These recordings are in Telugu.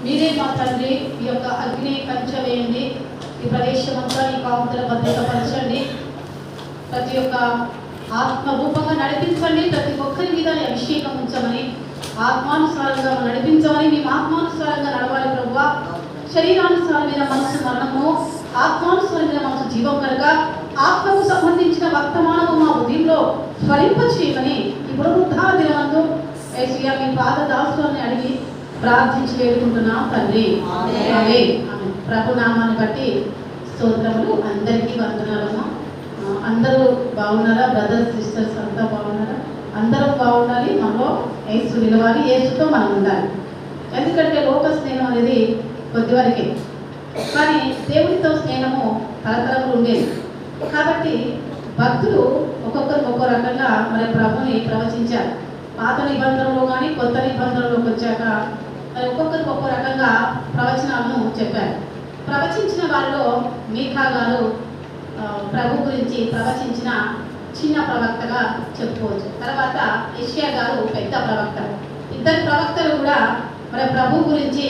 మీరే మా తండ్రి ఈ యొక్క అగ్ని కంచె వేయండి, ఈ ప్రదేశం అంతా ఈ కాపుదల భద్రతపరచండి, ప్రతి ఒక్క ఆత్మ రూపంగా నడిపించండి, ప్రతి ఒక్కరి మీద అభిషేకం ఉంచమని, ఆత్మానుసారంగా నడిపించమని, మేము ఆత్మానుసారంగా నడవాలి ప్రభువా. శరీరానుసారమైన మనసు మరణము, ఆత్మానుసారమైన మనసు జీవం కనుక ఆత్మకు సంబంధించిన వర్తమానము మా ఉదయంలో స్వరింప చేయమని ఇప్పుడు వృద్ధా దినమందు ఏసయ్యా మీ పాద దాసులని అడిగి ప్రార్థించి వేడుకుంటున్నాం తండ్రి. ఆమేన్. ప్రభు నామాన్ని బట్టి స్తోత్రములు. అందరికీ వందనాలమ్మా. అందరూ బాగున్నారా? బ్రదర్స్ సిస్టర్స్ అంతా బాగున్నారా? అందరూ బాగుండాలి, మనలో యేసు నిలవాలి, యేసుతో మనం ఉండాలి. ఎందుకంటే లోక స్నేహం అనేది కొద్ది వరకే, కానీ దేవుడితో స్నేహము తరతరములు ఉండేది. కాబట్టి భక్తులు ఒక్కొక్కరు ఒక్కో రకంగా మరి ప్రభుని ప్రవచించారు. పాత నిబంధనలో కానీ కొత్త నిబంధనలోకి వచ్చాక మరి ఒక్కొక్కరికి ఒక్కో రకంగా ప్రవచనాలను చెప్పారు. ప్రవచించిన వారిలో మీకా గారు ప్రభు గురించి ప్రవచించిన చిన్న ప్రవక్తగా చెప్పుకోవచ్చు. తర్వాత యెషయా గారు పెద్ద ప్రవక్త. ఇద్దరు ప్రవక్తలు కూడా మరి ప్రభు గురించి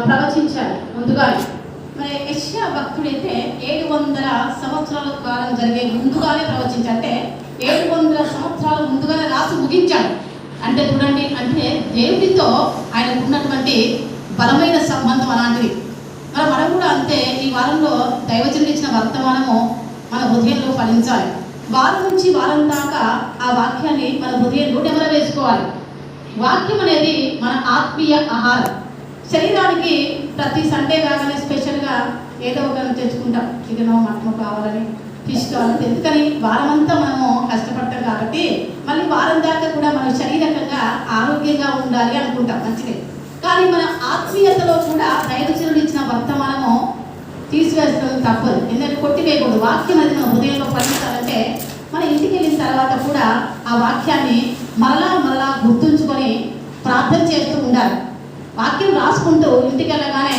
ప్రవచించారు ముందుగా. మరి యెషయా భక్తుడైతే 700 సంవత్సరాల కాలం జరిగే ముందుగానే ప్రవచించారు. అంటే 700 సంవత్సరాల ముందుగానే రాసి ముగించాడు. అంటే చూడండి, అంటే దేవుడితో ఆయనకు ఉన్నటువంటి బలమైన సంబంధం అలాంటిది. మరి మనం కూడా అంతే. ఈ వారంలో దైవజనుడు ఇచ్చిన వర్తమానము మన హృదయంలో ఫలించాలి. వారం నుంచి వారం దాకా ఆ వాక్యాన్ని మన హృదయంలో నెమర వేసుకోవాలి. వాక్యం అనేది మన ఆత్మీయ ఆహారం. శరీరానికి ప్రతి సండే కాగానే స్పెషల్గా ఏదో ఒకరిని తెచ్చుకుంటాం, చికెనో మటనో కావాలని, ఫిష్ కావాలని. ఎందుకని? వారమంతా మనము కష్టపడతాం కాబట్టి మళ్ళీ వారం దాకా కూడా మనం శారీరకంగా ఆరోగ్యంగా ఉండాలి అనుకుంటాం, మంచిదే. కానీ మన ఆత్మీయతలో కూడా దైవజనుడు ఇచ్చిన వర్తమానము తీసివేయడం తప్పదు. ఎందుకంటే కొట్టివేయకూడదు. వాక్యం అనేది మన హృదయంలో ఫలించాలంటే మన ఇంటికి వెళ్ళిన తర్వాత కూడా ఆ వాక్యాన్ని మరలా గుర్తుంచుకొని ప్రార్థన చేస్తూ ఉండాలి. వాక్యం రాసుకుంటూ ఇంటికి వెళ్ళగానే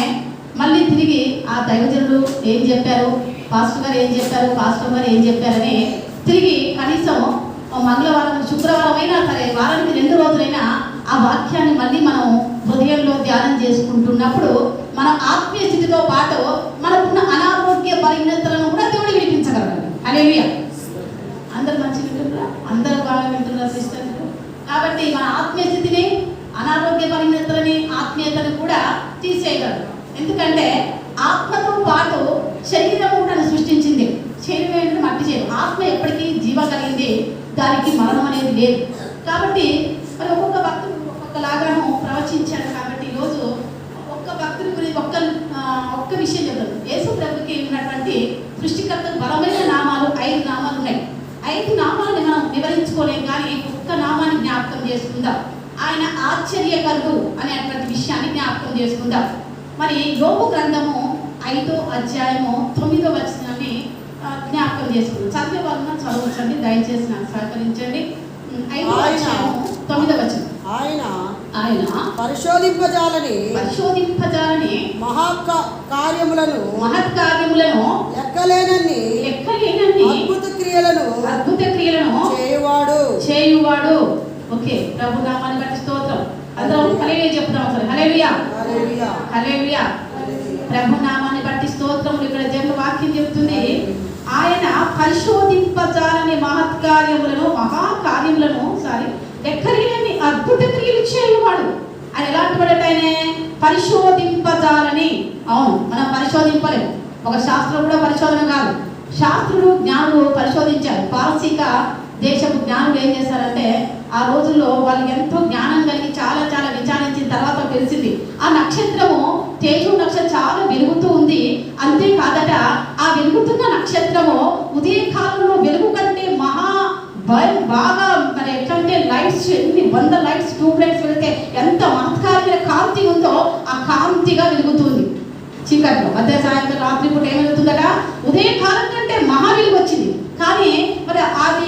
మళ్ళీ తిరిగి ఆ దైవజనుడు ఏం చెప్పారు, పాస్టర్ గారు ఏం చెప్పారు, పాస్టర్ గారు ఏం చెప్పారని తిరిగి కనీసం మంగళవారం శుక్రవారం అయినా సరే వారానికి 2 రోజులైనా ఆ వాక్యాన్ని మళ్ళీ మనం హృదయంలో ధ్యానం చేసుకుంటున్నప్పుడు మన ఆత్మీయ స్థితితో పాటు మనకున్న అనారోగ్య బలహీనతలను కూడా దేవుడు విడిపించగలరు. హల్లెలూయా. అందరు మంచిగా వింటున్నారా? అందరూ బాగా వింటున్నారు సిస్టర్స్. కాబట్టి మన ఆత్మీయ స్థితిని, అనారోగ్య బలహీనతలని, ఆత్మీయతను కూడా తీసేయగలరు. ఎందుకంటే ఆత్మతో పాటు శరీరం కూడా సృష్టించింది. శరీరం ఏంటంటే మట్టి చేయదు. ఆత్మ ఎప్పటికీ జీవం కలిగింది, దానికి మరణం అనేది లేదు. కాబట్టి మరి ఒక్కొక్క భక్తుడు ఒక్కొక్కలాగాను ప్రవచించాడు. కాబట్టి ఈరోజు ఒక్క భక్తుడి గురించి ఒక్క విషయం చెప్తాను. యేసు ప్రభుకి ఉన్నటువంటి సృష్టికర్తకు బలమైన నామాలు 5 నామాలు ఉన్నాయి. 5 నామాలను మనం వివరించుకోలేం, కానీ ఒక్క నామాన్ని జ్ఞాపకం చేసుకుందాం. ఆయన ఆశ్చర్యకరుడు అనేటువంటి విషయాన్ని జ్ఞాపకం చేసుకుందాం. మరి యోబు గ్రంథము 5వ అధ్యాయము 9వ వచనాన్ని జ్ఞాపకం చేసుకుందాం. చదివే వాళ్ళని చదవచ్చండి, దయచేసి నాకు సహకరించండి. 5వ అధ్యాయము 9వ వచనం. ఆయన పరిశోధింపజాలని మహత్కార్యములను లెక్కలేనన్ని అద్భుత క్రియలను చేయువాడు. ఓకే, ప్రభు నామాన్ని బట్టి స్తోత్రం. అందరం హల్లెలూయా చెప్తాం. అసలు హల్లెలూయా, హల్లెలూయా. ప్రభు నామాన్ని బట్టి స్తోత్రములు. ఇక్కడ దేవుని వాక్యం చెప్తుంది, ఆయన పరిశోధింపజాలని మహాకార్యములను లెక్కలేని అద్భుత క్రియలు చేయువాడు. ఆయన ఎలాంటి వాడట? ఆయన పరిశోధింపజాలని. అవును, మనం పరిశోధింపలేము. ఒక శాస్త్రం కూడా పరిశోధన కాదు. శాస్త్రులు, జ్ఞానులు పరిశోధించారు. పారసీక దేశపు జ్ఞానులు ఏం చేశారంటే ఆ రోజుల్లో వాళ్ళకి ఎంతో జ్ఞానం కలిగి చాలా విచారించిన తర్వాత తెలిసింది ఆ నక్షత్రము తేజు నక్షత్రం చాలా వెలుగుతూ ఉంది. అంతేకాదట, ఆ వెలుగుతున్న నక్షత్రము ఉదయకాలంలో వెలుగు కంటే బాగా మరి ఎట్లంటే లైట్స్, ఎన్ని 100 లైట్స్, ట్యూబ్ లైట్స్ వెళ్తే ఎంత మహత్కారమైన కాంతి ఉందో ఆ కాంతిగా వెలుగుతుంది. చీకట్లో మధ్య సాయంత్రం రాత్రి పూట ఏం వెలుగుతుందట? ఉదయకాలం కంటే మహా వెలుగు వచ్చింది. కానీ మరి అది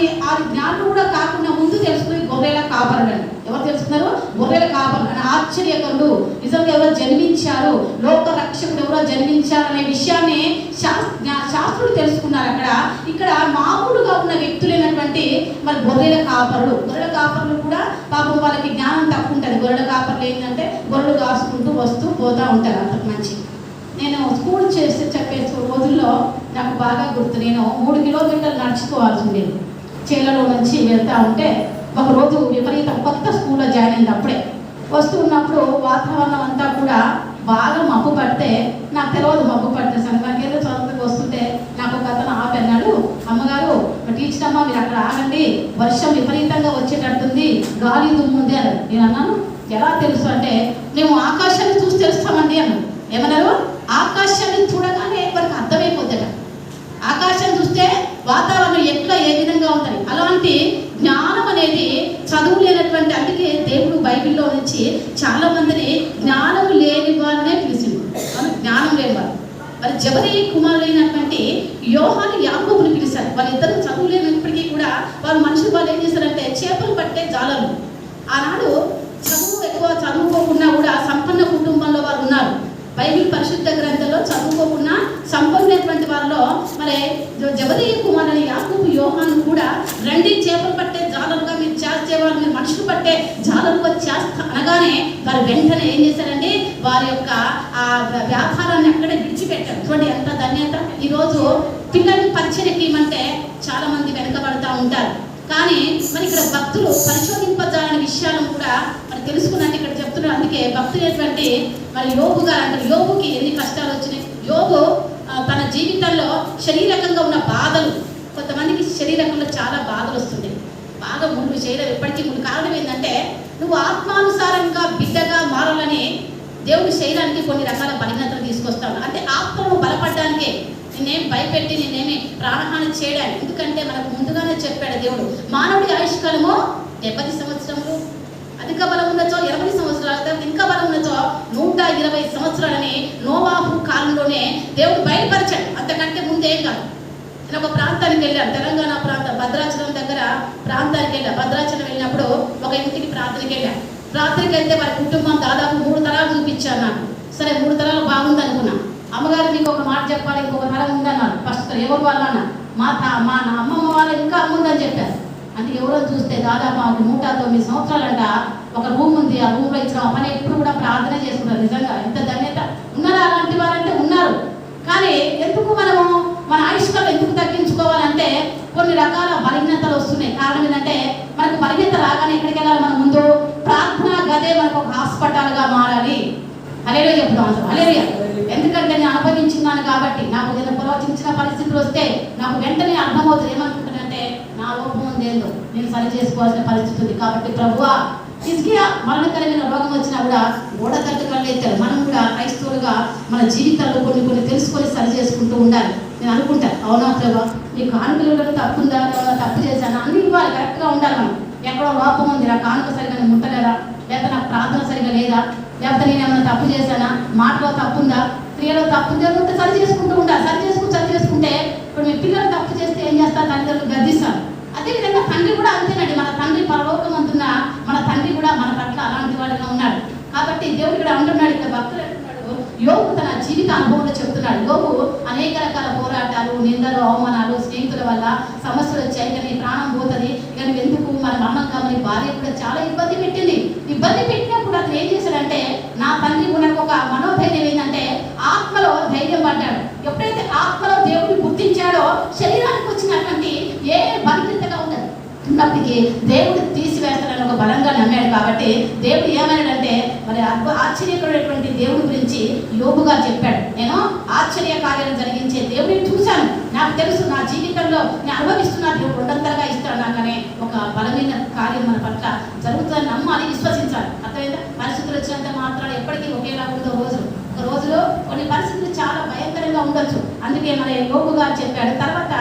జ్ఞానం కూడా కాకుండా ముందు తెలుసుకుని గొర్రెల కాపరులని. ఎవరు ఎవరు తెలుసుకున్నారు? గొర్రెల కాపరి అని ఆశ్చర్యకరుడు, నిజంగా ఎవరో జన్మించారు, లోక రక్షకుడు ఎవరో జన్మించారు అనే విషయాన్ని శాస్త్రుడు తెలుసుకున్నారు. ఇక్కడ మామూలుగా ఉన్న వ్యక్తులైనటువంటి మరి గొర్రెల కాపరులు కూడా పాపం వాళ్ళకి జ్ఞానం తక్కువ ఉంటుంది. గొర్రెల కాపర్లు ఏంటంటే గొర్రెలు కాసుకుంటూ వస్తూ పోతూ ఉంటారు. అంతకు మంచి నేను స్కూల్ చెప్పే రోజుల్లో నాకు బాగా గుర్తు. నేను 3 కిలోమీటర్లు నడుచుకోవాల్సి ఉండేది. చేలలో నుంచి వెళ్తూ ఉంటే ఒకరోజు విపరీతం కొత్త స్కూల్లో జాయిన్ అయింది. అప్పుడే వస్తూ ఉన్నప్పుడు వాతావరణం అంతా కూడా బాగా మబ్బు పడితే, నాకు తెలియదు మబ్బు పడితే సంక్రాంతిలో చదువుకు వస్తుంటే నాకు ఒక అతను ఆపన్నాడు, అమ్మగారు టీచర్ అమ్మ మీరు అక్కడ ఆగండి, వర్షం విపరీతంగా వచ్చేటట్టుంది, గాలి దుమ్ముంది అని. నేను అన్నాను, ఎలా తెలుసు అంటే, మేము ఆకాశాన్ని చూసి తెలుస్తామండి అన్నాను. ఏమన్నారు? ఆకాశాన్ని చూడగానే వారికి అర్థమైపోతాడు. ఆకాశం చూస్తే వాతావరణం ఎట్లా ఏ విధంగా ఉంటుంది. అలాంటి జ్ఞానం అనేది చదువు లేనటువంటి, అందుకే దేవుడు బైబిల్లో నుంచి చాలా మందిని జ్ఞానం లేని వారినే పిలిచింది. జ్ఞానం లేని వారు మరి జబదయి కుమారులైనటువంటి యోహాను యాకోబుని పిలిచారు. వాళ్ళిద్దరూ చదువు లేనప్పటికీ కూడా వాళ్ళు ఏం చేశారంటే చేపలు పట్టే జాలరు. ఆనాడు ఎక్కువ చదువుకోకుండా కూడా సంపన్న కుటుంబంలో వారు ఉన్నారు. బైబిల్ పరిశుద్ధ గ్రంథంలో చదువుకోకుండా సంపన్నటువంటి వారిలో మరి జబదయి కుమారుని యాకోబు యోహాను కూడా రండి చేపలు పట్టే జాలరుగా మీరు చేసేవాళ్ళు, మీరు మనుషులు పట్టే జాలరుగా చేస్తా అనగానే వారు వెంటనే ఏం చేశారండి, వారి యొక్క ఆ వ్యాపారాన్ని అక్కడే విడిచిపెట్టారు. చూడండి ఎంత ధన్యత. ఈరోజు పిల్లల్ని పరిచయకి ఇవ్వమంటే చాలా మంది వెనకబడతా ఉంటారు. కానీ మరి ఇక్కడ భక్తులు పరిశోధింపజాలని విషయాలను కూడా మరి తెలుసుకున్నట్టు ఇక్కడ చెప్తున్నారు. అందుకే భక్తులైనటువంటి మరి యోబు గారు అంటారు, యోబుకి ఎన్ని కష్టాలు వచ్చినాయి. యోబు తన జీవితంలో శరీరకంగా ఉన్న బాధలు, కొంతమందికి శరీరకంలో చాలా బాధలు వస్తున్నాయి, బాగా ముందు శరీరం ఎప్పటికీ ముందు. కారణం ఏంటంటే నువ్వు ఆత్మానుసారంగా బిడ్డగా మారాలని దేవుడి శరీరానికి కొన్ని రకాల బలహీనతలు తీసుకొస్తాను. అంటే ఆత్మను బలపడడానికే, నేనేం భయపెట్టి నేనేమి ప్రాణహాని చేయడానికి. ఎందుకంటే మనకు ముందుగానే చెప్పాడు దేవుడు, మానవుడి ఆయుష్కాలము 70 సంవత్సరములు, అధిక బలం ఉన్నచో 80 సంవత్సరాలు, ఇంకా బలం ఉన్నచో 120 సంవత్సరాలని నోవాహు కాలంలోనే దేవుడు బయలుపరిచాడు. అంతకంటే ముందేం కాదు. నేను ఒక ప్రాంతానికి వెళ్ళాను, తెలంగాణ ప్రాంతం భద్రాచలం దగ్గర ప్రాంతానికి వెళ్ళా. భద్రాచలం వెళ్ళినప్పుడు ఒక ఇంటికి ప్రార్థనకి వెళ్ళాను. ప్రార్థనకి వెళ్తే వారి కుటుంబం దాదాపు 3 తరాలు చూపించారు నాకు. సరే 3 తరాలు బాగుంది అనుకున్నా. అమ్మగారు మీకు ఒక మాట చెప్పాలి, ఇంకొక తరం ఉందన్నారు. ఫస్ట్ ఎవరు వాళ్ళ మా నా అమ్మమ్మ వాళ్ళు ఇంకా అమ్ముందని చెప్పారు. అంటే ఎవరో చూస్తే దాదాపు 109 సంవత్సరాలంట ఒక రూమ్ ఉంది. ఆ రూమ్లో ఇచ్చిన పని ఎప్పుడు కూడా ప్రార్థన చేసుకుంటారు. నిజంగా ఎంత ధన్యత. ఉన్నారా అలాంటి వారంటే? ఉన్నారు. కానీ ఎందుకు మనము మన ఆయుష్కాలం ఎందుకు తగ్గించుకోవాలంటే కొన్ని రకాల బలహీనతలు వస్తున్నాయి. కారణం ఏంటంటే మనకు బలహీనత రాగానే ఎక్కడికి వెళ్ళాలి? మన ముందు ప్రార్థనా గదే మనకు ఒక హాస్పిటల్గా మారాలి. హల్లెలూయా చెప్తాం అంటాం. హల్లెలూయా. ఎందుకంటే నేను అనుభవించున్నాను కాబట్టి నాకు ఏదైనా ప్రవచించిన పరిస్థితులు వస్తే నాకు వెంటనే అర్థమవుతుంది. ఏమనుకుంటానంటే నా లోపం ఉందేందో నేను సరి చేసుకోవాల్సిన పరిస్థితి ఉంది. కాబట్టి ప్రభువా, హిజ్కియా మరణకరమైన రోగం వచ్చినా కూడా గోడ తట్టుకలేస్తారు. మనం కూడా క్రైస్తవులుగా మన జీవితాల్లో కొన్ని తెలుసుకొని సరి చేసుకుంటూ ఉండాలి. నేను అనుకుంటాను, అవునా ప్రభా, నీ కానుకలు తప్పుందా, ఏమైనా తప్పు చేశాను అన్ని ఇవ్వాలి, కరెక్ట్గా ఉండాలి. మనం ఎక్కడో లోపం ఉంది, నా కానుక సరిగా నేను ముట్టలేదా, లేకపోతే నాకు ప్రార్థన సరిగా లేదా, లేకపోతే నేను ఏమైనా తప్పు చేశానా, మాటలో తప్పుందా, క్రియలో తప్పుందా, ఉంటే సరి చేసుకుంటూ ఉండాలి. సరి చేసుకుంటే ఇప్పుడు మీ పిల్లలు తప్పు చేస్తే ఏం చేస్తారు? తల్లిదండ్రులు గద్దిస్తారు. అదేవిధంగా తండ్రి కూడా అంతేనండి. మన తండ్రి పరలోకం అంటున్నా మన తండ్రి కూడా మన పట్ల అలాంటి వాడిగా ఉన్నాడు. కాబట్టి దేవుడు ఇక్కడ అంటున్నాడు, ఇక్కడ భక్తులు అంటున్నాడు, యోబు తన జీవిత అనుభవంలో చెప్తున్నాడు. యోబు అనేక రకాల పోరాటాలు, నిందలు, అవమానాలు, స్నేహితుల వల్ల సమస్యలు వచ్చాయి. ఇక నీ ప్రాణం పోతుంది, ఇక నువ్వు ఎందుకు మన మరణం కామని భార్య కూడా చాలా ఇబ్బంది పెట్టింది. ఇబ్బంది పెట్టినప్పుడు అతను ఏం చేశాడంటే, నా తండ్రి మనకు ఒక మనోధైర్యం ఏంటంటే ఆత్మలో ధైర్యం పడ్డాడు. ఎప్పుడైతే ఆత్మలో దేవుడిని గుర్తించాడో శరీరానికి వచ్చినటువంటి ఏ బలహీనతగా ఉండదు. ఉన్నప్పటికీ దేవుడు తీసివేస్తాడని ఒక బలంగా నమ్మాడు. కాబట్టి దేవుడు ఏమన్నాడంటే, మరి ఆశ్చర్యకరమైనటువంటి దేవుడి గురించి యోబుగా చెప్పాడు. నేను ఆశ్చర్య కార్యాలు జరిగించే దేవుడిని చూశాను, నాకు తెలుసు, నా జీవితంలో నేను అనుభవిస్తున్నా, దేవుడు రెండంతలుగా ఇస్తాడు నాకనే ఒక బలమైన కార్యం మన పట్ల జరుగుతుందని నమ్మాలి, విశ్వసించాలి. అర్థమైందా? పరిస్థితులు వచ్చినంత మాత్రాలు ఎప్పటికీ ఒకేలా ఉండో ఒక రోజులో కొన్ని పరిస్థితులు చాలా భయంకరంగా ఉండొచ్చు. అందుకే మన యోబు గారు చెప్పాడు. తర్వాత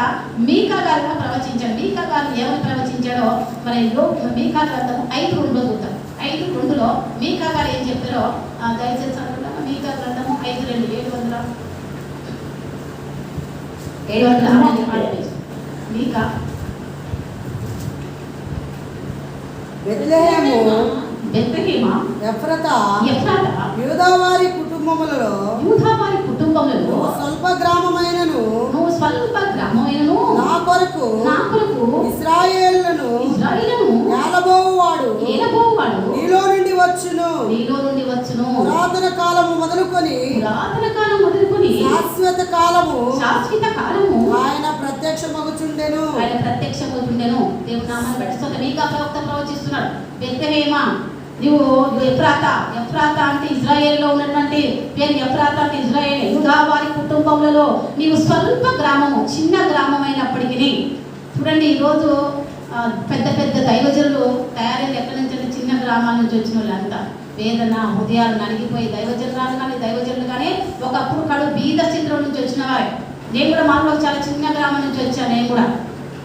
మీకా గారుగా ప్రవచించాడు. మీకా గారు ఏమని ప్రవచించాడో మరి మీకా గ్రంథము 5:2 చూద్దాం. 5:2 మీకా గారు ఏం చెప్పారో దయచేసి చదువుతాం. మీకా గ్రంథము 5:2 700 మీకా బెత్లెహేము బెత్లెహేమా, ఎఫ్రాతా, ఎఫ్రాతా, యూదావారి కుటుంబములలో యూదావారి కుటుంబములలో స్వల్ప గ్రామమైనను నువ్వు స్వల్ప గ్రామమైనను నా కొరకు ఇశ్రాయేలును ఏలబోవువాడు నీలో నుండి వచ్చును. పురాతన కాలము మొదలుకొని శాశ్వత కాలము ఆయన ప్రత్యక్షమగుచుండెను. దేవుని నామాన్ని బట్టి మీకా ప్రవక్త ప్రవచిస్తున్నాడు. బెత్లెహేమా, నువ్వు ఎఫ్రాతా అంటే ఇజ్రాయేల్లో ఉన్నటువంటి పేరు. ఎఫ్రాతా అంటే ఇజ్రాయేల్. యూదా వారి కుటుంబములలో నీవు స్వల్ప గ్రామము, చిన్న గ్రామం అయినప్పటికీ. చూడండి, ఈరోజు పెద్ద పెద్ద దైవజనులు తయారైన ఎక్కడి నుంచి అంటే చిన్న గ్రామాల నుంచి వచ్చిన వాళ్ళంతా వేదన హృదయాలు నలిగిపోయి దైవజనులు కానీ ఒకప్పుడు కడు బీద స్థితిలో నుంచి వచ్చిన వారే. నేను కూడా మాలో చాలా చిన్న గ్రామం నుంచి వచ్చాను. నేను కూడా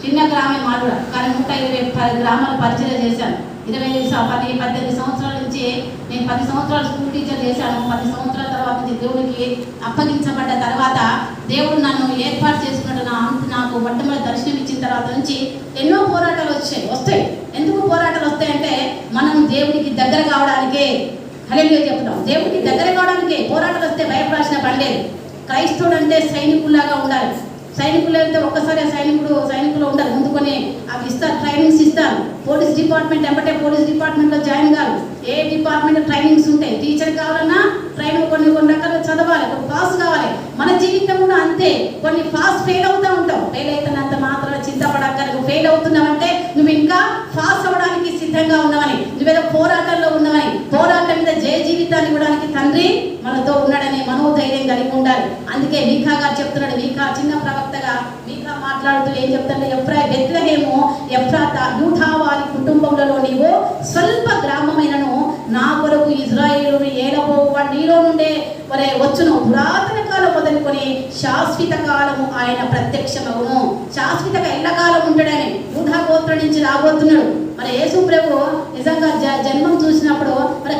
చిన్న గ్రామే మాది కూడా, కానీ 120 గ్రామాలు పరిచయం చేశాను. 18 సంవత్సరాల నుంచి నేను 10 సంవత్సరాలు స్కూల్ టీచర్ చేశాను. 10 సంవత్సరాల తర్వాత నుంచి దేవుడికి అప్పగించబడ్డ తర్వాత దేవుడు నన్ను ఏర్పాటు చేసుకున్నట్టు నాకు మొట్టమొదటి దర్శనం ఇచ్చిన తర్వాత నుంచి ఎన్నో పోరాటాలు వస్తాయి. ఎందుకు పోరాటాలు వస్తాయంటే మనం దేవుడికి దగ్గర కావడానికే. హల్లెలూయా చెప్తాం. దేవుడికి దగ్గర కావడానికే పోరాటాలు వస్తే భయపడాల్సిన పని లేదు. క్రైస్తవుడు అంటే సైనికుల్లాగా ఉండాలి. సైనికులు అంటే ఒక్కసారి సైనికులు ఉండాలి. ముందుకొని అవి ఇస్తారు, ట్రైనింగ్స్ ఇస్తారు. పోలీస్ డిపార్ట్మెంట్ ఎంబటే పోలీస్ డిపార్ట్మెంట్లో జాయిన్ కాదు. ఏ డిపార్ట్మెంట్ ట్రైనింగ్స్ ఉంటాయి. టీచర్ కావాలన్నా ట్రైనింగ్ కొన్ని రకాలుగా చదవాలి, పాస్ కావాలి. మన జీవితం కూడా అంతే. కొన్ని పాస్ ఫెయిల్ అవుతూ ఉంటాం. ఫెయిల్ అవుతున్నంత మాత్రం చింతపడక్కర్లేదు. ఫెయిల్ అవుతున్నావంటే నువ్వు ఇంకా పాస్ అవ్వడానికి సిద్ధంగా ఉన్నావని, నువ్వేదో పోరాటంలో ఉన్నావని, పోరాటం మీద జయ జీవితాన్ని ఇవ్వడానికి తండ్రి మనతో ఉన్నాడనే మనోధైర్యం కలిగి ఉండాలి. అందుకే మీకా గారు చెప్తున్నాడు. మీకా చిన్న ప్రవక్తగా మీకా మాట్లాడుతూ ఏం చెప్తాడు? బెత్లెహేము ఎఫ్రాతా, యూదా వారి కుటుంబములలో నీవు స్వల్ప గ్రామమైనను నా కొరకు ఇజ్రాయేలును ఏలబోవువాడు నీలో నుండే వచ్చును. పురాతన కాలం మొదలుకొని శాశ్వత కాలము ఆయన ప్రత్యక్షమవును. శాశ్వతగా ఎల్లకాలం ఉంటాడని యూదా గోత్రం నుంచి రాబోతున్నాడు. మరి యేసు ప్రభు నిజంగా జన్మం చూసినప్పుడు మరి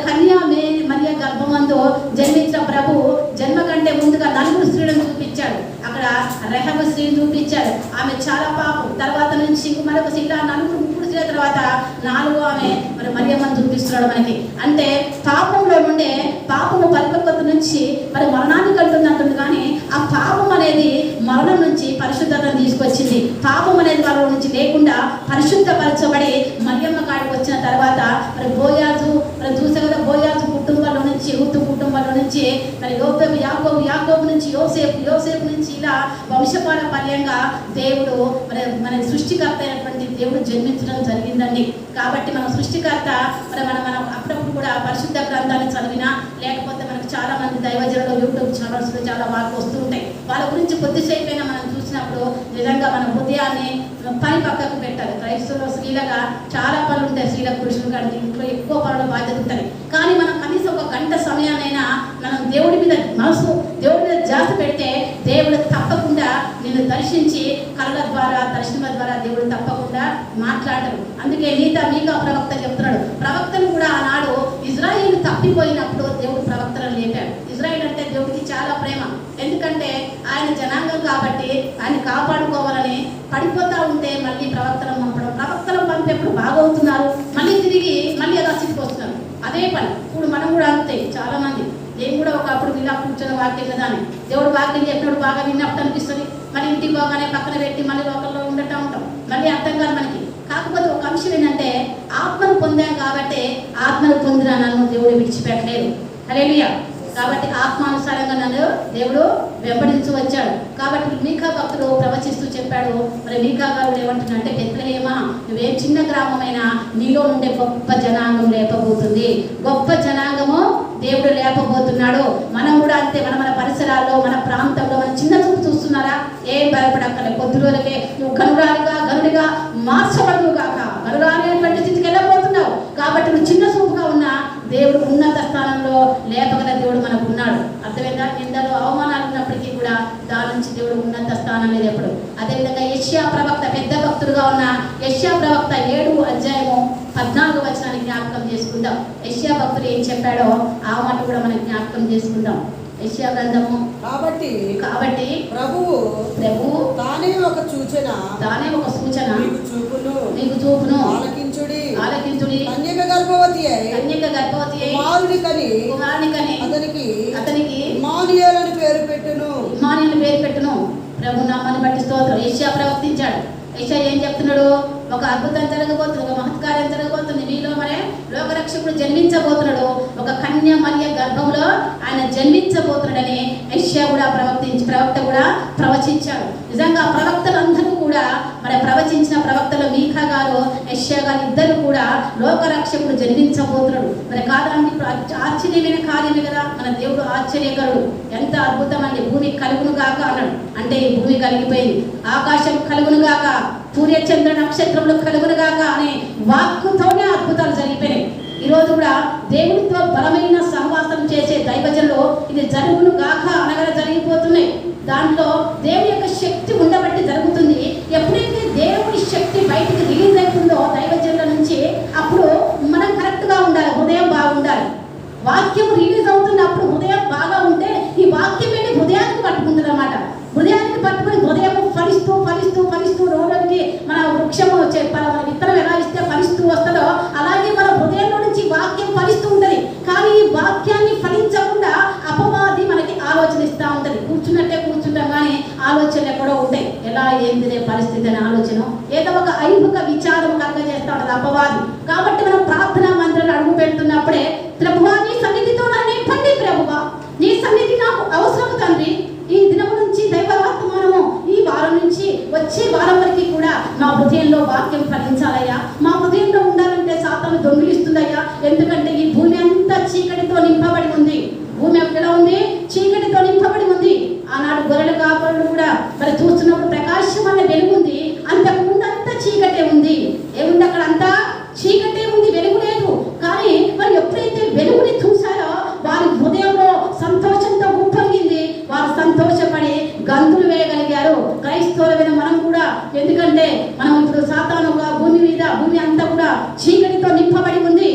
మరియ గర్భమందు జన్మించిన ప్రభు జన్మ కంటే ముందుగా 4 స్త్రీలను చూపించాడు. అక్కడ రెహబ స్త్రీని చూపించాడు. ఆమె చాలా పాపం. తర్వాత నుంచి మరొక ఇలా 3 స్త్రీల తర్వాత 4 ఆమె మరి మరియమ్మని చూపిస్తున్నాడు మనకి. అంటే పాపంలో నుండే పాపము పరిపక్వత నుంచి మరి మరణాన్ని కంటుందంటుంది. కానీ ఆ పాపం అనేది మరణం నుంచి పరిశుద్ధతను తీసుకొచ్చింది. పాపం అనేది వాళ్ళ నుంచి లేకుండా పరిశుద్ధపరచబడి మరియమ్మ కాడికి వచ్చిన తర్వాత మరి బోయాజు మరి చూసే కదా, బోయాజు కుటుంబంలో నుంచి రూతు కుటుంబంలో నుంచి మరి యాకోబు నుంచి యోసేపు నుంచి ఇలా వంశపారపర్యంగా దేవుడు మరి మన సృష్టికర్త అయినటువంటి దేవుడు జన్మించడం జరిగిందండి. కాబట్టి మన సృష్టికర్త మరి మనం అప్పుడప్పుడు కూడా పరిశుద్ధ గ్రంథాన్ని చదివినా, లేకపోతే మనకు చాలా మంది దైవజనులు యూట్యూబ్ ఛానల్స్లో చాలా వార్తలు వస్తూ ఉంటాయి. వాళ్ళ గురించి కొద్దిసేపు అయినా మనం చూసినప్పుడు నిజంగా మన హృదయాన్ని పని పక్కకు పెట్టాలి. క్రైస్తవులు స్త్రీలుగా చాలా పనులు ఉంటాయి. స్త్రీలకు పురుషులు కానీ ఇంట్లో ఎక్కువ పనుల బాధ్యత ఉంటుంది. కానీ మనం కనీసం 1 గంట సమయాన్నైనా మనం దేవుడి మీద ధ్యాస పెడితే దేవుడు తప్పకుండా నిన్ను దర్శించి కళ్ళ ద్వారా దర్శనం ద్వారా దేవుడు తప్పకుండా మాట్లాడరు. అందుకే మీకా ప్రవక్త చెప్తున్నాడు. ప్రవక్తను కూడా ఆనాడు ఇజ్రాయేల్ తప్పిపోయినప్పుడు దేవుడు ప్రవక్తలను లేపాడు. ఇజ్రాయేల్ అంటే దేవుడికి చాలా ప్రేమ. ఎందుకంటే ఆయన జనాంగం కాబట్టి ఆయన కాపాడుకోవాలని పడిపోతా ఉంటే మళ్ళీ ప్రవక్తలను పంపడం. ప్రవక్తలను పంపేప్పుడు బాగవుతున్నారు, మళ్ళీ తిరిగి అలా సిగ్గిపోతున్నారు. అదే పని. ఇప్పుడు మనం కూడా అంతే. చాలా మంది నేను కూడా ఒకప్పుడు ఇలా కూర్చొని వాక్యం కదా అని దేవుడు వాక్యం చెప్పినప్పుడు బాగా విన్నప్పుడు అనిపిస్తుంది. మళ్ళీ ఇంటికి పోగానే పక్కన పెట్టి మళ్ళీ లోకల్లో ఉండటా ఉంటాం. మళ్ళీ అర్థం కాదు మనకి. కాకపోతే ఒక అంశం ఏంటంటే ఆత్మను పొందాం కాబట్టి ఆత్మను పొందిన నన్ను దేవుడు విడిచిపెట్టలేదు. హల్లెలూయా. కాబట్టి ఆత్మానుసారంగా నన్ను దేవుడు వెంబడించి వచ్చాడు. కాబట్టి మీకా భక్తుడు ప్రవచిస్తూ చెప్పాడు. మరి మీకా గారు ఏమంటున్నాడంటే, బెత్లెహేమా నువ్వేం చిన్న గ్రామమైనా నీలో నుండే గొప్ప జనాంగం లేపబోతుంది. గొప్ప జనాంగము దేవుడు లేపబోతున్నాడు. మనం కూడా అంతే. మన పరిసరాల్లో మన ప్రాంతంలో మన చిన్న చూపు చూస్తున్నారా? ఏం భయపడక్కలే. కొద్ది రోజులకే నువ్వు గనుడిగా మార్చబడును కాక గనురానేటువంటి స్థితికి వెళ్ళబోతున్నావు. కాబట్టి నువ్వు చిన్న చూపుగా ఉన్నా దేవుడు ఉన్నత స్థానంలో లేపగల దేవుడు మనకు ఉన్నాడు. అర్థమైందా? నిందలు అవమానాలు ఉన్నప్పటికీ కూడా దాని నుంచి దేవుడు ఉన్నత స్థానం మీద ఎప్పుడు. అదేవిధంగా యెషయా ప్రవక్త పెద్ద భక్తుడుగా ఉన్న యెషయా ప్రవక్త 7:14 జ్ఞాపకం చేసుకుందాం. యెషయా భక్తుడు ఏం చెప్పాడో ఆ మాట కూడా మనం జ్ఞాపకం చేసుకుందాం. యెషయా గ్రంథము కాబట్టి ప్రభువు తానే ఒక సూచన నీకు చూపును ఆలకించుడి. కన్యక గర్భవతి అయి కుమారుని కని అతనికి ఇమ్మానుయేలు అని పేరు పెట్టును. ప్రభు నామాన్ని బట్టి స్తోత్రం. యెషయా ప్రవక్తించాడు. యెషయా ఏం చెప్తున్నాడు? ఒక అద్భుతం జరగబోతుంది, ఒక మహత్కార్యం జరగబోతుంది, మీలో మరే లోకరక్షకుడు జన్మించబోతున్నాడు, ఒక కన్య మరియ గర్భంలో ఆయన జన్మించబోతున్నాడని యెషయా కూడా ప్రవక్త కూడా ప్రవచించాడు. నిజంగా ప్రవక్తలందరూ కూడా మరి ప్రవచించిన ప్రవక్తలు మీకా గారు, యెషయా గారు ఇద్దరు కూడా లోకరక్షకుడు జన్మించబోతున్నాడు. మరి కాదండి, ఆశ్చర్యమైన కార్యమే కదా. మన దేవుడు ఆశ్చర్యకరుడు. ఎంత అద్భుతం అండి. భూమి కలుగును గాక అన్నాడు, అంటే ఈ భూమి కలిగిపోయింది. ఆకాశం కలుగును గాక, సూర్య చంద్ర నక్షత్రములు కలుగునుగాక అనే వాక్కుతోనే అద్భుతాలు జరిగిపోయాయి. ఈరోజు కూడా దేవుడితో బలమైన సహవాసం చేసే దైవజనులు ఇది జరుగును గాక అనగా జరిగిపోతున్నాయి. దాంట్లో దేవుడి యొక్క శక్తి ఉండబట్టి జరుగుతుంది. ఎప్పుడైతే దేవుడి శక్తి బయటికి రిలీజ్ అవుతుందో దైవజనుల నుంచి, అప్పుడు మనం కరెక్ట్గా ఉండాలి, హృదయం బాగుండాలి. వాక్యం రిలీజ్ అవుతున్నప్పుడు హృదయం బాగా ఉంటే ఈ వాక్యం ఏంటి హృదయానికి పట్టుకుంటుంది అన్నమాట. హృదయానికి పట్టుకుని హృదయము ఫలిస్తూ ఫలిస్తూ ఫలిస్తూ రోజుకి మన వృక్షము మన విత్తనం ఎలా ఇస్తే ఫలిస్తూ వస్తుందో అలాగే మన హృదయంలో నుంచి వాక్యం ఫలిస్తూ ఉంటుంది. కానీ ఈ వాక్యాన్ని ఫలించకుండా అపవాది మనకి ఆలోచన ఇస్తూ ఉంటుంది. కూర్చున్నట్టే కూర్చుంటాం కానీ ఆలోచనలు ఎక్కడో ఉంటాయి. ఎలా ఏంటిదే పరిస్థితి అనే ఆలోచన, ఏదో ఒక ఐముఖ విచారం కలగజేస్తూ ఉంటుంది అపవాది. కాబట్టి మనం ప్రార్థనా మందిరాలు అడుగు పెడుతున్నప్పుడే, ప్రభువా నీ సన్నిధితో నన్ను నింపండి, ప్రభువా నీ సన్నిధి నాకు అవసరం తండ్రి. ఈ దినము నుంచి దైవవర్తమానము ఈ వారం నుంచి వచ్చే వారం వరకు కూడా నా హృదయంలో వాక్యం ఫలించాలయ్యా. మా హృదయంలో ఉండాలంటే సాతాను దొంగిలిస్తుందయ్యా. ఎందుకంటే ఈ భూమి అంతా చీకటితో నింపబడి ఉంది. భూమి ఎలా ఉంది? చీకటితో నింపబడి ఉంది. ఆనాడు గొర్రెల కాపరులు కూడా మరి చూస్తున్నప్పుడు ప్రకాశం అనే వెలుగు ఉంది. అంతకుముందు అంతా చీకటే ఉంది. ఏముంది అక్కడ? అంతా చీకటే ఉంది, వెలుగు లేదు. కానీ మరి ఎప్పుడైతే వెలుగుని చూశారో వారి హృదయంలో సంతోషంతో ఉప్పొంగింది. వారు సంతోషపడి గంతులు వేయగలిగారు. క్రైస్తవులమైన మనం కూడా, ఎందుకంటే మనం ఇప్పుడు సాతానుగా భూమి అంతా కూడా చీకటితో నింపబడి ఉంది.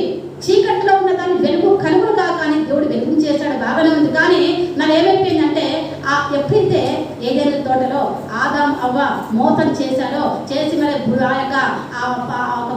చీకటిలో ఉన్న దాన్ని వెలుగు కలుగుగా కానీ దేవుడు వెలుగు చేశాడు, బాగానే ఉంది. కానీ నాకు ఏమైపోయిందంటే, ఎప్పుడైతే ఏదైనా తోటలో ఆదాం అవ్వ మోసం చేసి మరి ఆ యొక్క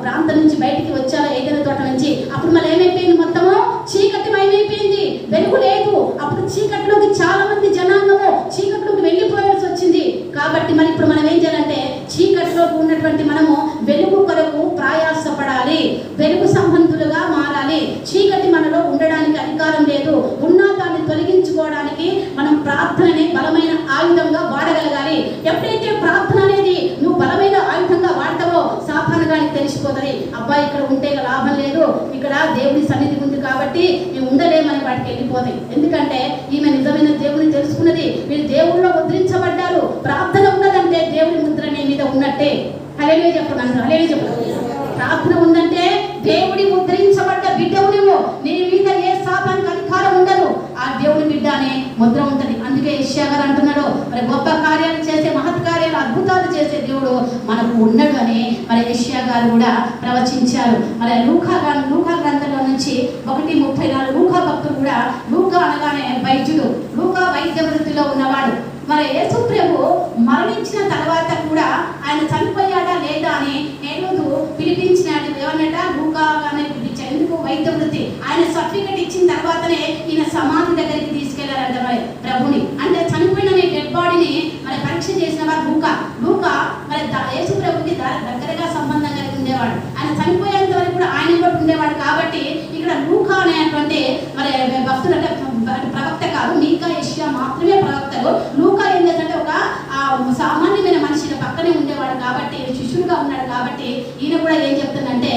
ప్రాంతం నుంచి బయటికి వచ్చారో ఏదైనా తోట నుంచి, అప్పుడు మళ్ళీ ఏమైపోయింది? మొత్తము చీకటిమయమైపోయింది, వెలుగు లేదు. అప్పుడు చీకటిలోకి చాలా మంది జనాంగము చీకటిలోకి వెళ్ళిపోయాల్సి వచ్చింది. కాబట్టి మరి ఇప్పుడు మనం ఏం చేయాలంటే, చీకటిలోకి ఉన్నటువంటి మనము వెలుగు కొరకు ప్రయాసపడాలి, వెలుగు సంబంధులుగా మారాలి. చీకటి మనలో ఉండడానికి అధికారం లేదు. ఉన్న దాన్ని తొలగించుకోవడానికి మనం ప్రార్థనని బలమైన ఆయుధంగా వాడగలగాలి. ఎప్పుడైతే ప్రార్థన అనేది నువ్వు బలమైన ఆయుధంగా వాడతావో సాతాను గానికి తెలిసిపోతుంది. అబ్బాయి ఇక్కడ ఉంటే లాభం లేదు, ఇక్కడ దేవుడి సన్నిధి ఉంది కాబట్టి మేము ఉండలేమని వాటికి వెళ్ళిపోతాయి. ఎందుకంటే ఈమె నిజమైన దేవుని తెలుసుకున్నది. వీళ్ళు దేవుళ్ళో ముద్రించబడ్డారు. ప్రార్థన ఉన్నదంటే దేవుడి ముద్ర నీ మీద ఉన్నట్టే. హల్లెలూయా చెప్పండి, హల్లెలూయా చెప్పండి. ప్రార్థన ఉందంటే దేవుడి ముద్రించబడ్డ బిడ్డవు నువ్వు. నీ మీద ఏ సాతానికి అధికారం ఉండదు. ఆ దేవుడి బిడ్డ అనే ముద్ర ఉంటుంది. అందుకే యెషయా గారు అంటున్నాడు, మరి గొప్ప కార్యాలు చేసే, మహత్ కార్యాలు, అద్భుతాలు చేసే దేవుడు మనకు ఉన్నాడు అని మరి యెషయా గారు కూడా ప్రవచించారు. మరి లూకా గ్రంథంలో నుంచి 1:34 లూకా భక్తుడు కూడా, లూకా అనగానే వైద్యుడు, లూకా వైద్య వృత్తిలో ఉన్నవాడు. మరి యేసు ప్రభు మరణించిన తర్వాత కూడా ఆయన చనిపోయాడా లేదా అని హేరోదు పిలిపించినాడు. ఏమన్నట? లూకా అని పిలిపించాడు. ఎందుకు? వైద్య వృత్తి. ఆయన సర్టిఫికెట్ ఇచ్చిన తర్వాతనే ఈయన సమాధి దగ్గరికి తీసుకెళ్లారంట మరి ప్రభుని. అంటే చనిపోయిన డెడ్ బాడీని మరి పరీక్ష చేసిన వారు లూకా మరి యేసు ప్రభుకి దగ్గరగా సంబంధం కలిగి ఉండేవాడు. ఆయన చనిపోయేంత వరకు కూడా ఆయన కూడా ఉండేవాడు. కాబట్టి ఇక్కడ లూకా అనేటువంటి మరి భక్తులు, అంటే ప్రవక్త కాదు, మీకా యెషయా మాత్రమే ప్రవక్తలు. లూకా ఏం చేస్తుంటే ఒక సామాన్యమైన మనిషి పక్కనే ఉండేవాడు కాబట్టి, శిష్యుడుగా ఉన్నాడు కాబట్టి ఈయన కూడా ఏం చెప్తుందంటే,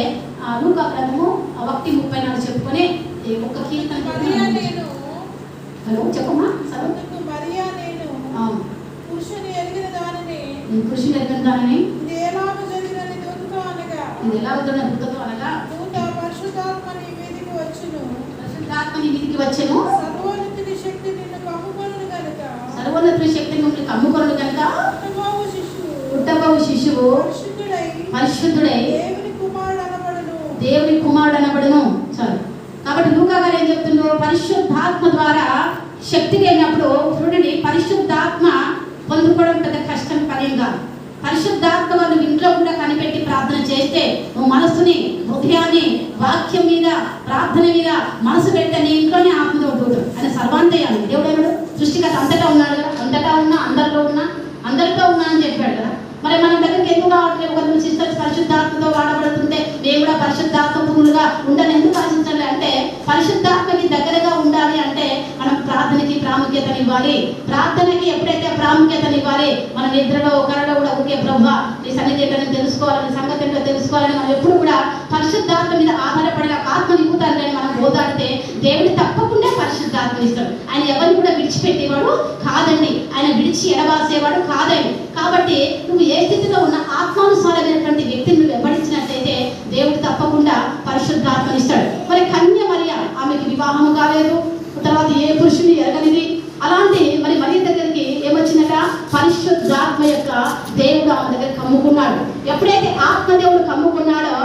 లూకా గ్రంథము 1:34 చెప్పుకొని ఒక కీర్తన. హలో చెప్పమ్మా. పురుషుని ఎరిగిన దానిని ఇది ఎలా దూతతో అనగా పరిశుద్ధాత్మ నీ మీదికి వచ్చెను, సర్వోన్నతుని శక్తి మిమ్మల్ని కమ్ముకొనును గనుక పుట్టబోవు శిశువు పరిశుద్ధుడై దేవుని కుమారుడు అనబడును. చాలు. కాబట్టి లూకా గారు ఏం చెప్తున్నారు? పరిశుద్ధాత్మ ద్వారా శక్తి లేనప్పుడు చూడండి, పరిశుద్ధాత్మ పొందుకోవడం పెద్ద కష్టం పనేం కాదు. పరిశుద్ధాత్మ నువ్వు ఇంట్లో కూడా కనిపెట్టి ప్రార్థన చేస్తే, నువ్వు మనసుని, హృదయాన్ని వాక్యం మీద, ప్రార్థన మీద మనసు పెడితే నీ ఇంట్లోనే ఆత్మతోడు ఆయన సర్వాంతయాన్ని దేవుడు అన్నాడు. సృష్టికర్త అంతటా ఉన్నాడు కదా, అంతటా ఉన్నా, అందరితో ఉన్నా అని చెప్పాడు కదా. మరి మన దగ్గరికి ఎందుకు రావట్లేదు? కొంచెం సిస్టర్స్ పరిశుద్ధాత్మతో వాడబడుతుంటే మేము కూడా పరిశుద్ధాత్మ పూర్ణులుగా ఉండాలని ఎందుకు ఆశించాలి అంటే, పరిశుద్ధాత్మకి దగ్గరగా ఉండాలి అంటే మనం ప్రార్థనకి ప్రాముఖ్యతనివ్వాలి. ప్రార్థనకి ఎప్పుడైతే ప్రాముఖ్యతనివ్వాలి, మన నిద్రలో ఒకరిలో కూడా ఒకే ప్రభువా నీ సన్నిధి ఏంటని తెలుసుకోవాలని, సంగతి ఏంటో తెలుసుకోవాలని మనం ఎప్పుడు కూడా పరిశుద్ధాత్మ మీద ఆధారపడి ఆత్మ నింపుతానని మనం పోతాడితే దేవుడు తప్పకుండా పరిశుద్ధాత్మ ఇస్తాడు. ఆయన ఎవరిని కూడా విడిచిపెట్టేవాడు కాదండి, ఆయన విడిచి ఎడబాసేవాడు కాదండి. కాబట్టి నువ్వు ఏ స్థితిలో ఉన్న ఆత్మానుసారమైనటువంటి వ్యక్తిని నువ్వు వెంబడించినట్లయితే దేవుడు తప్పకుండా పరిశుద్ధాత్మని ఇస్తాడు. మరి కన్య మరియ, ఆమెకి వివాహం కాలేదు, తర్వాత ఏ పురుషుని ఎరగనిది. అలాంటి మరి మరియ దగ్గరికి ఏమొచ్చిందట? పరిశుద్ధాత్మ యొక్క దేవుడు ఆమె దగ్గర కమ్ముకున్నాడు. ఎప్పుడైతే ఆత్మదేవుడు కమ్ముకున్నాడో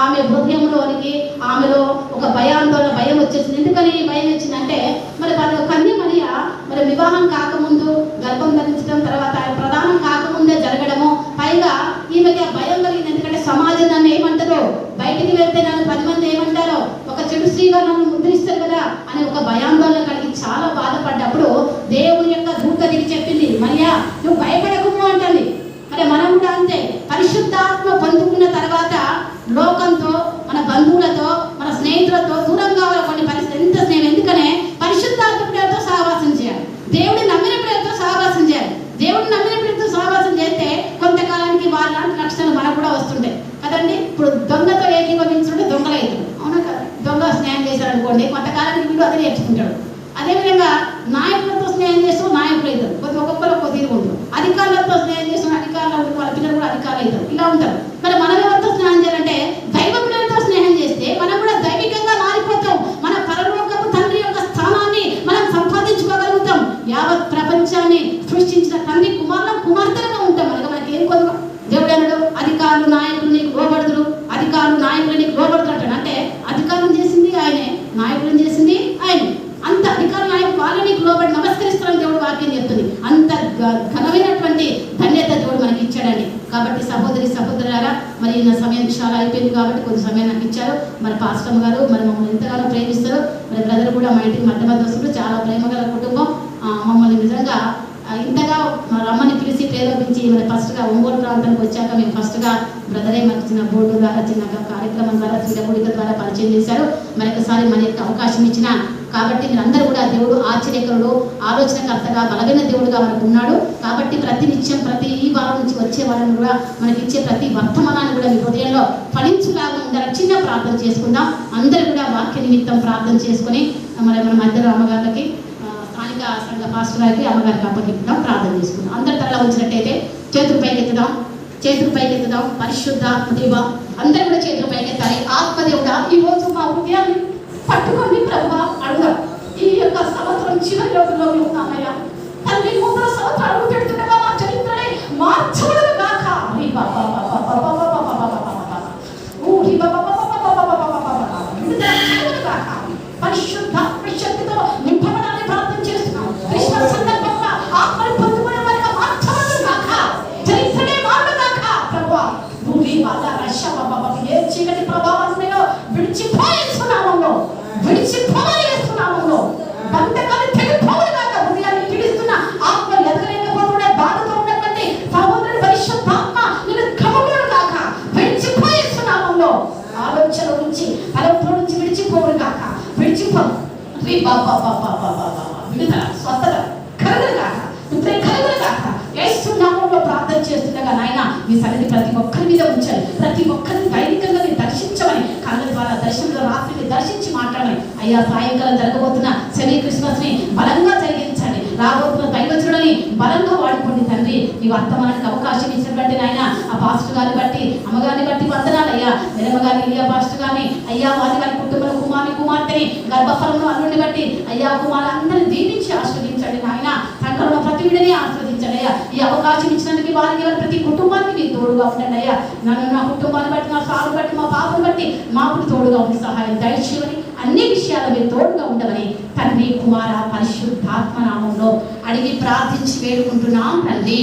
ఆమె హృదయంలోనికి, ఆమెలో ఒక భయాందోళన, భయం వచ్చేసింది. ఎందుకని భయం వచ్చిందంటే, మరి వాళ్ళ కన్య మరియ మరి వివాహం కాకముందు గర్భం ధరించడం, తర్వాత ప్రధానం కాకముందే జరగడము, పైగా ఈమెకి ఆ భయం కలిగింది. ఎందుకంటే సమాజం నన్ను ఏమంటారో, బయటికి వెళ్తే నన్ను 10 మంది ఏమంటారో, ఒక చెడు స్త్రీగా నన్ను ముద్రిస్తారు కదా అనే ఒక భయాందోళన కలిగి చాలా బాధపడ్డప్పుడు దేవుని యొక్క దూత దిగి చెప్పింది, మరియా నువ్వు భయపడకుము అంటుంది. మరి మనం కూడా అంతే, పరిశుద్ధాత్మ పొందుకున్న తర్వాత లోకంతో, మన బంధువులతో, మన స్నేహితులతో దూరం కావాలి. కొన్ని పరిస్థితి ఎంత స్నేహం, ఎందుకనే పరిశుద్ధాత్మ ప్రేమతో సహవాసం చేయాలి. దేవుడు నమ్మిన ప్రేమతో సహవాసం చేయాలి. దేవుడు నమ్మిన ప్రేమతో సహవాసం చేస్తే కొంతకాలానికి వాళ్ళంటి లక్షణాలు మనకు కూడా వస్తుంటాయి కదండి. ఇప్పుడు దొంగతో ఏకీభవించుంటే దొంగలు అవుతాడు, అవునా కదా. దొంగ స్నేహం చేశాడు అనుకోండి, కొంతకాలానికి వీడు అదే నేర్చుకుంటాడు. అదేవిధంగా నాయకులతో స్నేహం చేస్తూ నాయకులు అవుతారు, ఒక్కొక్కరు కొద్దిగా ఉంటారు. అధికారులతో స్నేహం చేస్తూ అధికారులు ఉంటారు, వాళ్ళ పిల్లలు కూడా అధికారులు అవుతారు, ఇలా ఉంటారు. మరి మనం ఎవరితో స్నేహం చేయాలంటే దైవ పిల్లలతో స్నేహం చేస్తే మనం కూడా దైవికంగా మారిపోతాం. మన పరలోకపు తండ్రి యొక్క స్థానాన్ని మనం సంపాదించుకోగలుగుతాం. యావత్ ప్రపంచాన్ని సృష్టించిన తండ్రి కుమార్తెలుగా ఉంటాం. మనకి ఏం కొద్దు. దేవుడు అన్నాడు, అధికారులు నాయకులు నీకు లోబడదురు, అధికారులు నాయకులు నీకు లోబడదు అంటాడు. అంటే అధికారం చేసింది ఆయనే, నాయకులను చేసింది ఆయనే. అంత అధికార నాయకులు వాళ్ళే నీకు లోబడి నమస్కరిస్తారని దేవుడు వాక్యం చెప్తుంది. అంత ఘనమైనటువంటి ధన్యత దేవుడు మనకి ఇచ్చాడండి. కాబట్టి సహోదరి సహోదరులారా, మరి నా సమయం చాలా అయిపోయింది కాబట్టి కొంచెం సమయం నాకు ఇచ్చారు. మరి పాస్టర్ గారు మరి మమ్మల్ని ఎంతగానో ప్రేమిస్తారు. మరి బ్రదర్ కూడా మా ఇంటికి మధ్య వస్తున్నారు, చాలా ప్రేమగల కుటుంబం. మమ్మల్ని నిజంగా ఇంతగా రమ్మని పిలిచి ప్రేరేపించి మరి ఫస్ట్గా ఒంగోలు ప్రాంతానికి వచ్చాక మేము ఫస్ట్గా బ్రదరే మనకి చిన్న బోర్డు ద్వారా, చిన్న కార్యక్రమం ద్వారా, చిన్న గుడిక ద్వారా పరిచయం చేశారు. మరొకసారి మన యొక్క అవకాశం ఇచ్చిన కాబట్టి మీరందరూ కూడా దేవుడు ఆశ్చర్యకరుడు, ఆలోచనకర్తగా, బలమైన దేవుడుగా మనకు ఉన్నాడు. కాబట్టి ప్రతి నిత్యం, ప్రతి ఈ వారం నుంచి వచ్చే వారం కూడా మనకి ఇచ్చే ప్రతి వర్తమానాన్ని కూడా మీ హృదయంలో ఫలించులాగా ఉండాలని చిన్న ప్రార్థన చేసుకుందాం. అందరూ కూడా వాక్య నిమిత్తం ప్రార్థన చేసుకుని మరి మన మధ్యలో అమ్మగారికి, స్థానిక సంఘ పాస్టర్ గారికి, అమ్మగారికి అప్పగిద్దాం. ప్రార్థన చేసుకుందాం. అందరి తరలా వచ్చినట్టయితే చేతులు పైకెత్తుదాం. పరిశుద్ధాత్మ దేవ, అందరూ కూడా చేతులు పైకెత్తాలి. ఆత్మదేవుడా, ఈ రోజు మా హృదయాన్ని పట్టుకొని ప్రభువా అడుగుదాం. ఈ యొక్క సంవత్సరం చివరి రోజుల్లో ఉన్నామయ్యా తండ్రి, 3వ సంవత్సరం అడుగు పెడుతుండగా మా చరిత్రనే మార్చబడదు గాక. పరిశుద్ధాత్మ శక్తితో నింపబడాలని ప్రార్థన చేస్తున్నాం. క్రిస్మస్ సందర్భంగా ఆత్మని పొందుకునే వారిగా మార్చబడదు గాక, చరిత్రనే మారదు గాక. ప్రభువా భూమి వాళ్ళ ఏ చీకటి ప్రభావాన్ని విడిచిపోయేస్తున్నామో బంధకాలు తెగిపోవాలి గాక. హృదయాన్ని పీడిస్తున్న ఆత్మ ఎదగలేకపోతున్న బాధతో ఉన్నటువంటి సహోదరుడు పరిశుద్ధాత్మ నేను కమగడు గాక, విడిచిపోయేస్తున్నామో ఆలోచన నుంచి, తలంపుల నుంచి విడిచిపోవుడు గాక. విడుదల, స్వస్థత కలుగును గాక, ఇప్పుడే కలుగును గాక. యేసు నామములో ప్రార్థన చేస్తుండగా నాయన మీ సన్నిధి ప్రతి ఒక్కరి మీద ఉంచాలి. ప్రతి ఒక్కరిని దైనికంగా మీరు దర్శించమని, కళ్ళ ద్వారా దర్శనంలో రాత్రిని దర్శించి మాట్లాడమని. అయ్యా సాయంకాలం జరగబోతున్న సెమీ క్రిస్మస్ ని బలంగా జరిగించండి. రాబోతున్న దైవజనులని బలంగా వాడుకోండి తండ్రి. ఈ వర్తమానానికి అవకాశం ఇచ్చినటువంటి నాయన ఆ పాస్టర్ గారిని బట్టి, అమ్మగారిని బట్టి వందనాలు అయ్యా. నిరమ్మగారిని, ఇలియా పాస్టర్ గారిని అయ్యా, వారి కుటుంబంలో కుమార్తెని గర్భఫలంలో అల్లుడిని బట్టి అయ్యా కుమారులందరినీ దీవించి ఆస్వాదించండి నాయన. సంఘంలో ప్రతి విడిని ఆస్వాదించండి అయ్యా. ఈ అవకాశం ఇచ్చినందుకు వారికి ప్రతి కుటుంబానికి మీరు తోడుగా ఉండండి అయ్యా. నన్ను, నా కుటుంబాన్ని బట్టి, నా సాగు బట్టి, మా పాపను బట్టి మాకు తోడుగా ఉండి సహాయం దయచేయమని, అన్ని విషయాలు మీరు తోడుగా ఉండమని తండ్రి, కుమార, పరిశుద్ధాత్మ నామంలో అడిగి ప్రార్థించి వేడుకుంటున్నాం తండ్రి.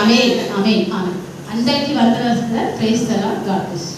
ఆమేన్, ఆమేన్, ఆమేన్. అందరికీ వందనాలు sir. Praise the Lord. God bless.